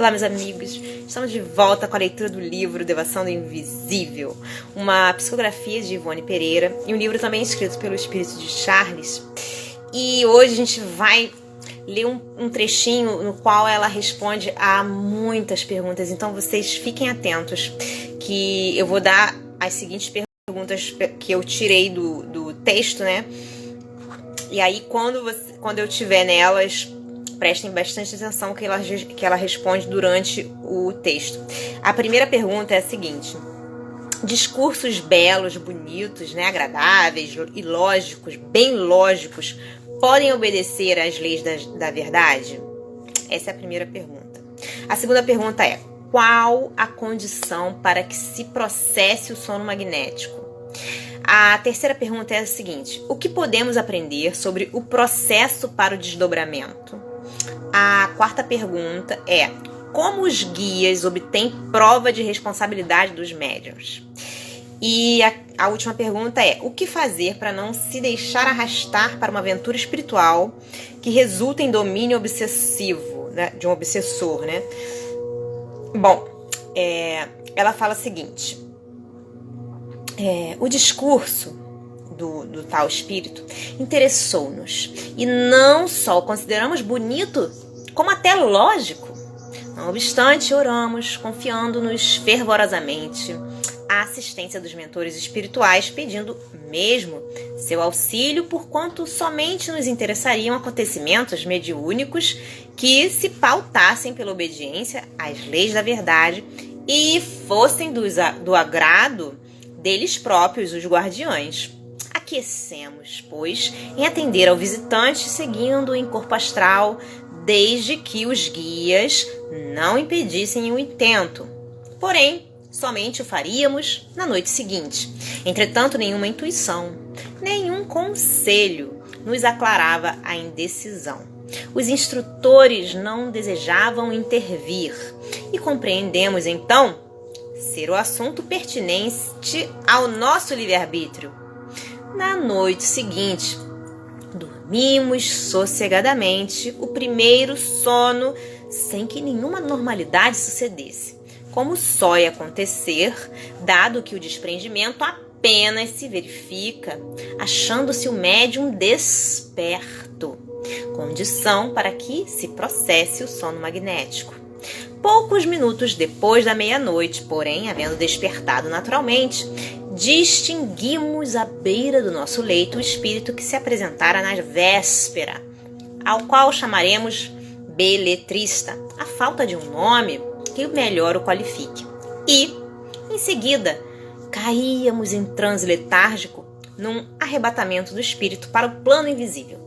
Olá, meus amigos. Estamos de volta com a leitura do livro Devoção do Invisível, uma psicografia de Ivone Pereira e um livro também escrito pelo espírito de Charles. E hoje a gente vai ler um trechinho no qual ela responde a muitas perguntas. Então vocês fiquem atentos que eu vou dar as seguintes perguntas que eu tirei do texto, né? E aí quando eu tiver nelas, prestem bastante atenção que ela responde durante o texto. A primeira pergunta é a seguinte: discursos belos, bonitos, né, agradáveis e lógicos, bem lógicos, podem obedecer às leis da verdade? Essa é a primeira pergunta. A segunda pergunta é: qual a condição para que se processe o sono magnético? A terceira pergunta é a seguinte: o que podemos aprender sobre o processo para o desdobramento? A quarta pergunta é: como os guias obtêm prova de responsabilidade dos médiuns? E a última pergunta é: o que fazer para não se deixar arrastar para uma aventura espiritual que resulta em domínio obsessivo, né, de um obsessor, né? Bom, ela fala o seguinte: o discurso do tal espírito interessou-nos e não só o consideramos bonito, como até lógico. Não obstante, oramos, confiando-nos fervorosamente à assistência dos mentores espirituais, pedindo mesmo seu auxílio, porquanto somente nos interessariam acontecimentos mediúnicos que se pautassem pela obediência às leis da verdade e fossem do agrado deles próprios, os guardiães. Aquecemos, pois, em atender ao visitante, seguindo em corpo astral, desde que os guias não impedissem o intento. Porém, somente o faríamos na noite seguinte. Entretanto, nenhuma intuição, nenhum conselho nos aclarava a indecisão. Os instrutores não desejavam intervir e compreendemos, então, ser o assunto pertinente ao nosso livre-arbítrio. Na noite seguinte, dormimos sossegadamente o primeiro sono sem que nenhuma anormalidade sucedesse, como só ia acontecer, dado que o desprendimento apenas se verifica achando-se o médium desperto, condição para que se processe o sono magnético. Poucos minutos depois da meia-noite, porém, havendo despertado naturalmente, distinguimos à beira do nosso leito o espírito que se apresentara na véspera, ao qual chamaremos beletrista, a falta de um nome que melhor o qualifique. E, em seguida, caíamos em transe letárgico num arrebatamento do espírito para o plano invisível.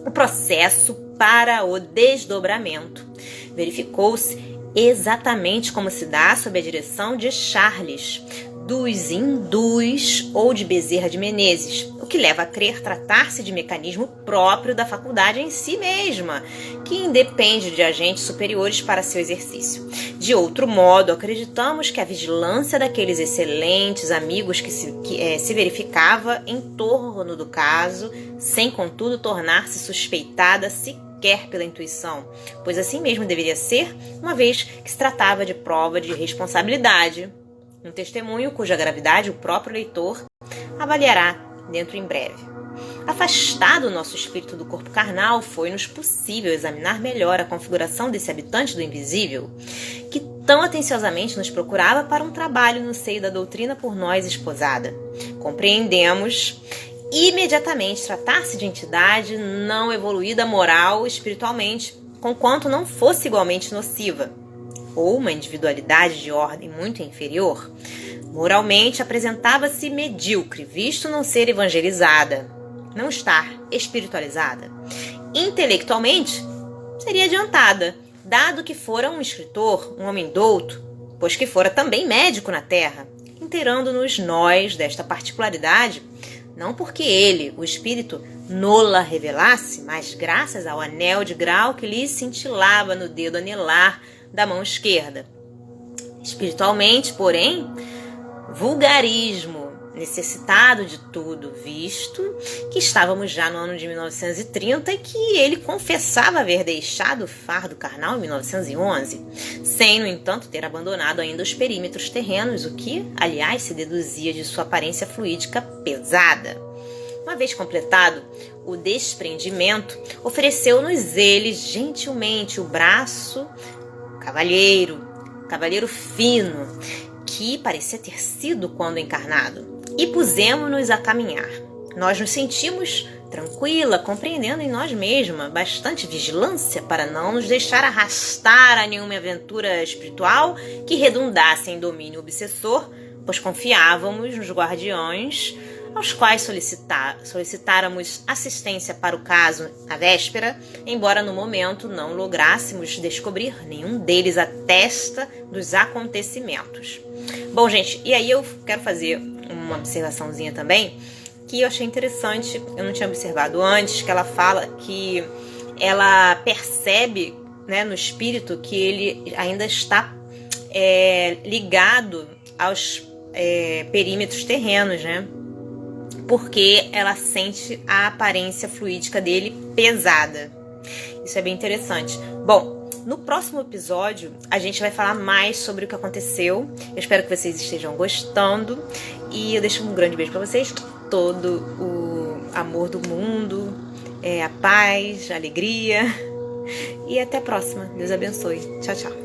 O processo para o desdobramento verificou-se exatamente como se dá sob a direção de Charles, dos hindus ou de Bezerra de Menezes, o que leva a crer tratar-se de mecanismo próprio da faculdade em si mesma, que independe de agentes superiores para seu exercício. De outro modo, acreditamos que a vigilância daqueles excelentes amigos que se verificava em torno do caso, sem contudo tornar-se suspeitada sequer pela intuição, pois assim mesmo deveria ser, uma vez que se tratava de prova de responsabilidade, um testemunho cuja gravidade o próprio leitor avaliará dentro em breve. Afastado o nosso espírito do corpo carnal, foi-nos possível examinar melhor a configuração desse habitante do invisível, que tão atenciosamente nos procurava para um trabalho no seio da doutrina por nós esposada. Compreendemos imediatamente tratar-se de entidade não evoluída moral espiritualmente, conquanto não fosse igualmente nociva, ou uma individualidade de ordem muito inferior. Moralmente apresentava-se medíocre, visto não ser evangelizada, não estar espiritualizada. Intelectualmente seria adiantada, dado que fora um escritor, um homem douto, pois que fora também médico na terra, inteirando-nos nós desta particularidade, não porque ele, o espírito, nola revelasse, mas graças ao anel de grau que lhe cintilava no dedo anelar da mão esquerda. Espiritualmente, porém, vulgarismo necessitado de tudo, visto que estávamos já no ano de 1930 e que ele confessava haver deixado o fardo carnal em 1911, sem, no entanto, ter abandonado ainda os perímetros terrenos, o que, aliás, se deduzia de sua aparência fluídica pesada. Uma vez completado o desprendimento, ofereceu-nos ele gentilmente o braço, cavalheiro fino, que parecia ter sido quando encarnado, e pusemos-nos a caminhar. Nós nos sentimos tranquila, compreendendo em nós mesmas bastante vigilância para não nos deixar arrastar a nenhuma aventura espiritual que redundasse em domínio obsessor, pois confiávamos nos guardiões aos quais solicitáramos assistência para o caso na véspera, embora no momento não lográssemos descobrir nenhum deles a testa dos acontecimentos. Bom, gente, e aí eu quero fazer uma observaçãozinha também, que eu achei interessante, eu não tinha observado antes, que ela fala que ela percebe, né, no espírito que ele ainda está ligado aos perímetros terrenos, né? Porque ela sente a aparência fluídica dele pesada. Isso é bem interessante. Bom, no próximo episódio a gente vai falar mais sobre o que aconteceu. Eu espero que vocês estejam gostando. E eu deixo um grande beijo para vocês. Todo o amor do mundo, a paz, a alegria. E até a próxima. Deus abençoe. Tchau, tchau.